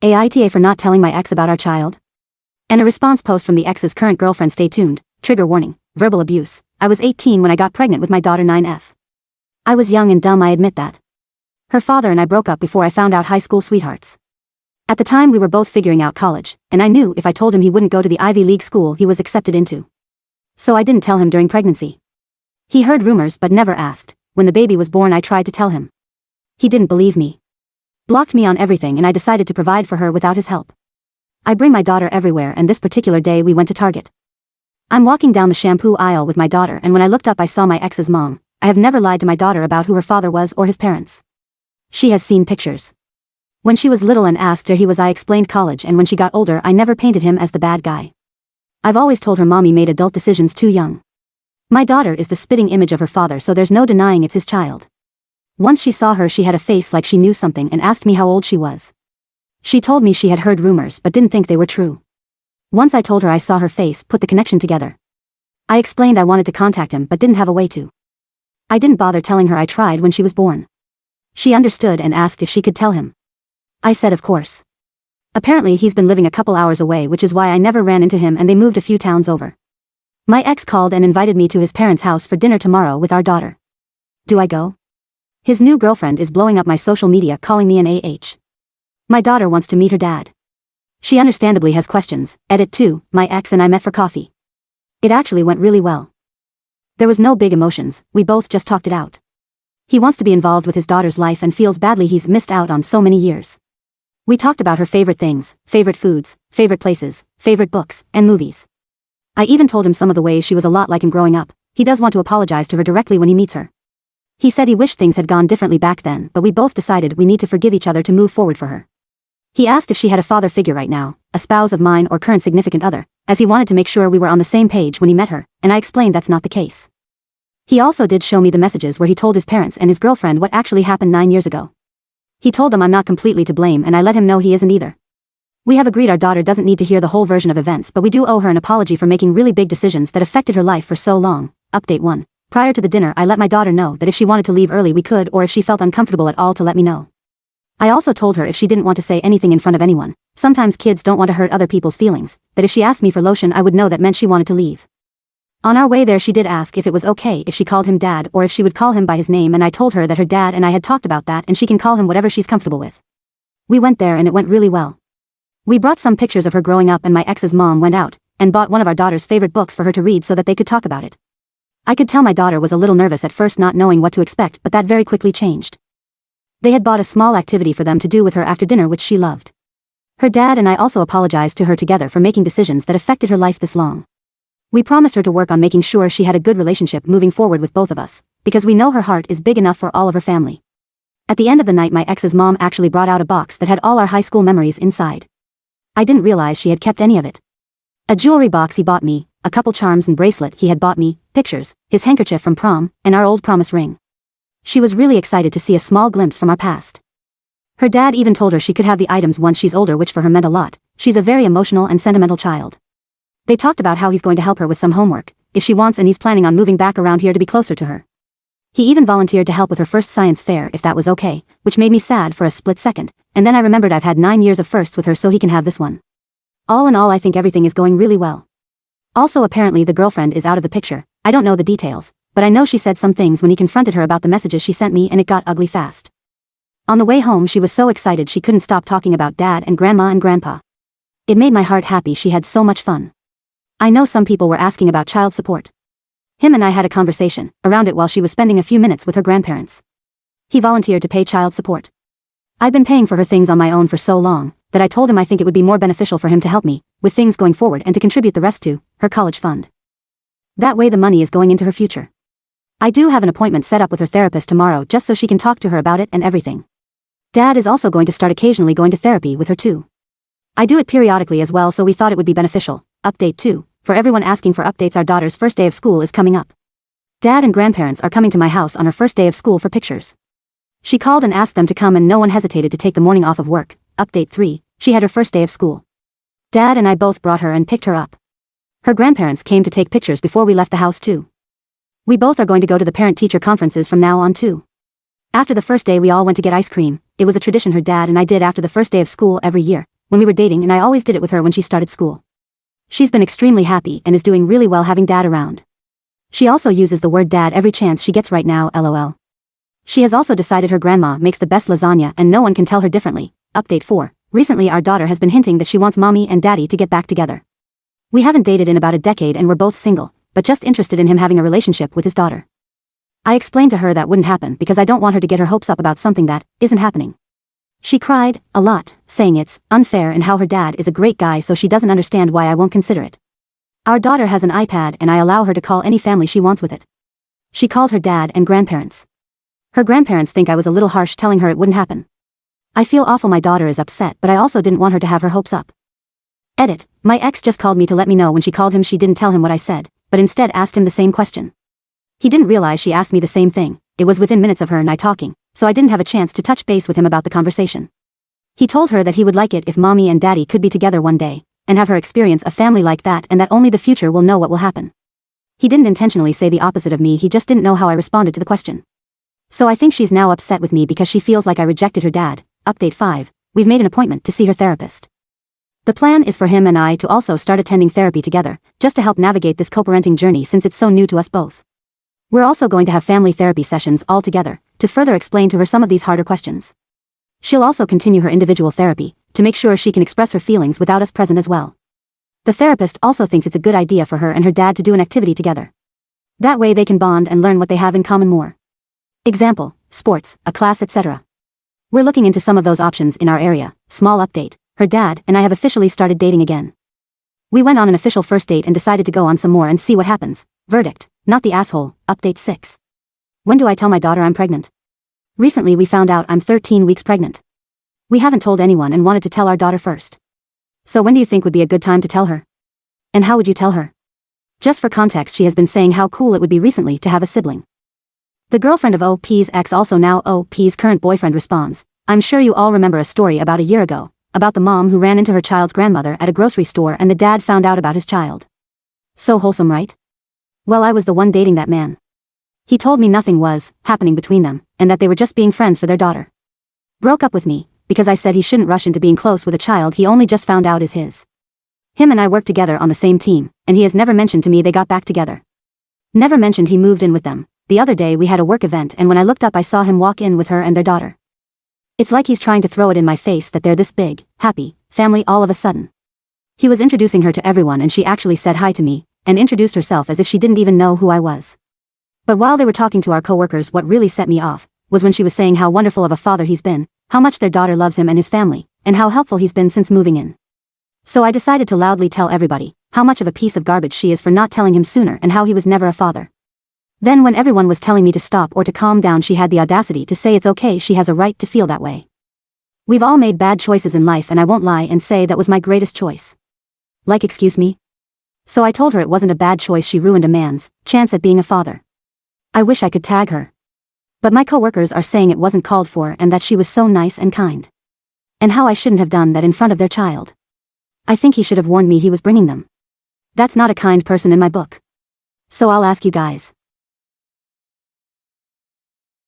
AITA for not telling my ex about our child. And a response post from the ex's current girlfriend. Stay tuned. Trigger warning. Verbal abuse. I was 18 when I got pregnant with my daughter 9F. I was young and dumb, I admit that. Her father and I broke up before I found out high school sweethearts. At the time we were both figuring out college, and I knew if I told him he wouldn't go to the Ivy League school he was accepted into. So I didn't tell him during pregnancy. He heard rumors but never asked. When the baby was born I tried to tell him. He didn't believe me. Blocked me on everything, and I decided to provide for her without his help. I bring my daughter everywhere, and this particular day we went to Target. I'm walking down the shampoo aisle with my daughter, and when I looked up I saw my ex's mom. I have never lied to my daughter about who her father was or his parents. She has seen pictures. When she was little and asked where he was I explained college, and when she got older I never painted him as the bad guy. I've always told her mommy made adult decisions too young. My daughter is the spitting image of her father, so there's no denying it's his child. Once she saw her she had a face like she knew something and asked me how old she was. She told me she had heard rumors but didn't think they were true. Once I told her I saw her face, put the connection together. I explained I wanted to contact him but didn't have a way to. I didn't bother telling her I tried when she was born. She understood and asked if she could tell him. I said of course. Apparently he's been living a couple hours away, which is why I never ran into him, and they moved a few towns over. My ex called and invited me to his parents' house for dinner tomorrow with our daughter. Do I go? His new girlfriend is blowing up my social media calling me an AH. My daughter wants to meet her dad. She understandably has questions. Edit 2, my ex and I met for coffee. It actually went really well. There was no big emotions, we both just talked it out. He wants to be involved with his daughter's life and feels badly he's missed out on so many years. We talked about her favorite things, favorite foods, favorite places, favorite books, and movies. I even told him some of the ways she was a lot like him growing up. He does want to apologize to her directly when he meets her. He said he wished things had gone differently back then, but we both decided we need to forgive each other to move forward for her. He asked if she had a father figure right now, a spouse of mine or current significant other, as he wanted to make sure we were on the same page when he met her, and I explained that's not the case. He also did show me the messages where he told his parents and his girlfriend what actually happened 9 years ago. He told them I'm not completely to blame, and I let him know he isn't either. We have agreed our daughter doesn't need to hear the whole version of events, but we do owe her an apology for making really big decisions that affected her life for so long. Update 1. Prior to the dinner I let my daughter know that if she wanted to leave early we could, or if she felt uncomfortable at all to let me know. I also told her if she didn't want to say anything in front of anyone, sometimes kids don't want to hurt other people's feelings, that if she asked me for lotion I would know that meant she wanted to leave. On our way there she did ask if it was okay if she called him dad or if she would call him by his name, and I told her that her dad and I had talked about that and she can call him whatever she's comfortable with. We went there and it went really well. We brought some pictures of her growing up, and my ex's mom went out and bought one of our daughter's favorite books for her to read so that they could talk about it. I could tell my daughter was a little nervous at first, not knowing what to expect, but that very quickly changed. They had bought a small activity for them to do with her after dinner which she loved. Her dad and I also apologized to her together for making decisions that affected her life this long. We promised her to work on making sure she had a good relationship moving forward with both of us, because we know her heart is big enough for all of her family. At the end of the night my ex's mom actually brought out a box that had all our high school memories inside. I didn't realize she had kept any of it. A jewelry box he bought me, a couple charms and bracelet he had bought me, pictures, his handkerchief from prom, and our old promise ring. She was really excited to see a small glimpse from our past. Her dad even told her she could have the items once she's older, which for her meant a lot. She's a very emotional and sentimental child. They talked about how he's going to help her with some homework, if she wants, and he's planning on moving back around here to be closer to her. He even volunteered to help with her first science fair if that was okay, which made me sad for a split second, and then I remembered I've had 9 years of firsts with her, so he can have this one. All in all I think everything is going really well. Also apparently the girlfriend is out of the picture. I don't know the details, but I know she said some things when he confronted her about the messages she sent me, and it got ugly fast. On the way home she was so excited she couldn't stop talking about dad and grandma and grandpa. It made my heart happy. She had so much fun. I know some people were asking about child support. Him and I had a conversation around it while she was spending a few minutes with her grandparents. He volunteered to pay child support. I've been paying for her things on my own for so long that I told him I think it would be more beneficial for him to help me with things going forward and to contribute the rest to her college fund. That way the money is going into her future. I do have an appointment set up with her therapist tomorrow just so she can talk to her about it and everything. Dad is also going to start occasionally going to therapy with her too. I do it periodically as well, so we thought it would be beneficial. Update 2. For everyone asking for updates, our daughter's first day of school is coming up. Dad and grandparents are coming to my house on her first day of school for pictures. She called and asked them to come and no one hesitated to take the morning off of work. Update 3. She had her first day of school. Dad and I both brought her and picked her up. Her grandparents came to take pictures before we left the house too. We both are going to go to the parent-teacher conferences from now on too. After the first day we all went to get ice cream. It was a tradition her dad and I did after the first day of school every year, when we were dating, and I always did it with her when she started school. She's been extremely happy and is doing really well having dad around. She also uses the word dad every chance she gets right now, lol. She has also decided her grandma makes the best lasagna and no one can tell her differently. Update 4. Recently our daughter has been hinting that she wants mommy and daddy to get back together. We haven't dated in about a decade and we're both single, but just interested in him having a relationship with his daughter. I explained to her that wouldn't happen because I don't want her to get her hopes up about something that isn't happening. She cried a lot, saying it's unfair and how her dad is a great guy, so she doesn't understand why I won't consider it. Our daughter has an iPad and I allow her to call any family she wants with it. She called her dad and grandparents. Her grandparents think I was a little harsh telling her it wouldn't happen. I feel awful my daughter is upset, but I also didn't want her to have her hopes up. Edit. My ex just called me to let me know when she called him she didn't tell him what I said, but instead asked him the same question. He didn't realize she asked me the same thing. It was within minutes of her and I talking, so I didn't have a chance to touch base with him about the conversation. He told her that he would like it if mommy and daddy could be together one day, and have her experience a family like that, and that only the future will know what will happen. He didn't intentionally say the opposite of me, he just didn't know how I responded to the question. So I think she's now upset with me because she feels like I rejected her dad. Update 5. We've made an appointment to see her therapist. The plan is for him and I to also start attending therapy together, just to help navigate this co-parenting journey since it's so new to us both. We're also going to have family therapy sessions all together, to further explain to her some of these harder questions. She'll also continue her individual therapy, to make sure she can express her feelings without us present as well. The therapist also thinks it's a good idea for her and her dad to do an activity together. That way they can bond and learn what they have in common more. Example, sports, a class, etc. We're looking into some of those options in our area. Small update, her dad and I have officially started dating again. We went on an official first date and decided to go on some more and see what happens. Verdict, not the asshole. Update 6. When do I tell my daughter I'm pregnant? Recently we found out I'm 13 weeks pregnant. We haven't told anyone and wanted to tell our daughter first. So when do you think would be a good time to tell her? And how would you tell her? Just for context, she has been saying how cool it would be recently to have a sibling. The girlfriend of OP's ex, also now OP's current boyfriend, responds, I'm sure you all remember a story about a year ago, about the mom who ran into her child's grandmother at a grocery store and the dad found out about his child. So wholesome, right? Well, I was the one dating that man. He told me nothing was happening between them, and that they were just being friends for their daughter. Broke up with me, because I said he shouldn't rush into being close with a child he only just found out is his. Him and I worked together on the same team, and he has never mentioned to me they got back together. Never mentioned he moved in with them. The other day we had a work event and when I looked up I saw him walk in with her and their daughter. It's like he's trying to throw it in my face that they're this big, happy family all of a sudden. He was introducing her to everyone and she actually said hi to me, and introduced herself as if she didn't even know who I was. But while they were talking to our coworkers, what really set me off was when she was saying how wonderful of a father he's been, how much their daughter loves him and his family, and how helpful he's been since moving in. So I decided to loudly tell everybody how much of a piece of garbage she is for not telling him sooner and how he was never a father. Then when everyone was telling me to stop or to calm down, she had the audacity to say it's okay, she has a right to feel that way. We've all made bad choices in life and I won't lie and say that was my greatest choice. Like, excuse me? So I told her it wasn't a bad choice, she ruined a man's chance at being a father. I wish I could tag her. But my coworkers are saying it wasn't called for and that she was so nice and kind. And how I shouldn't have done that in front of their child. I think he should have warned me he was bringing them. That's not a kind person in my book. So I'll ask you guys.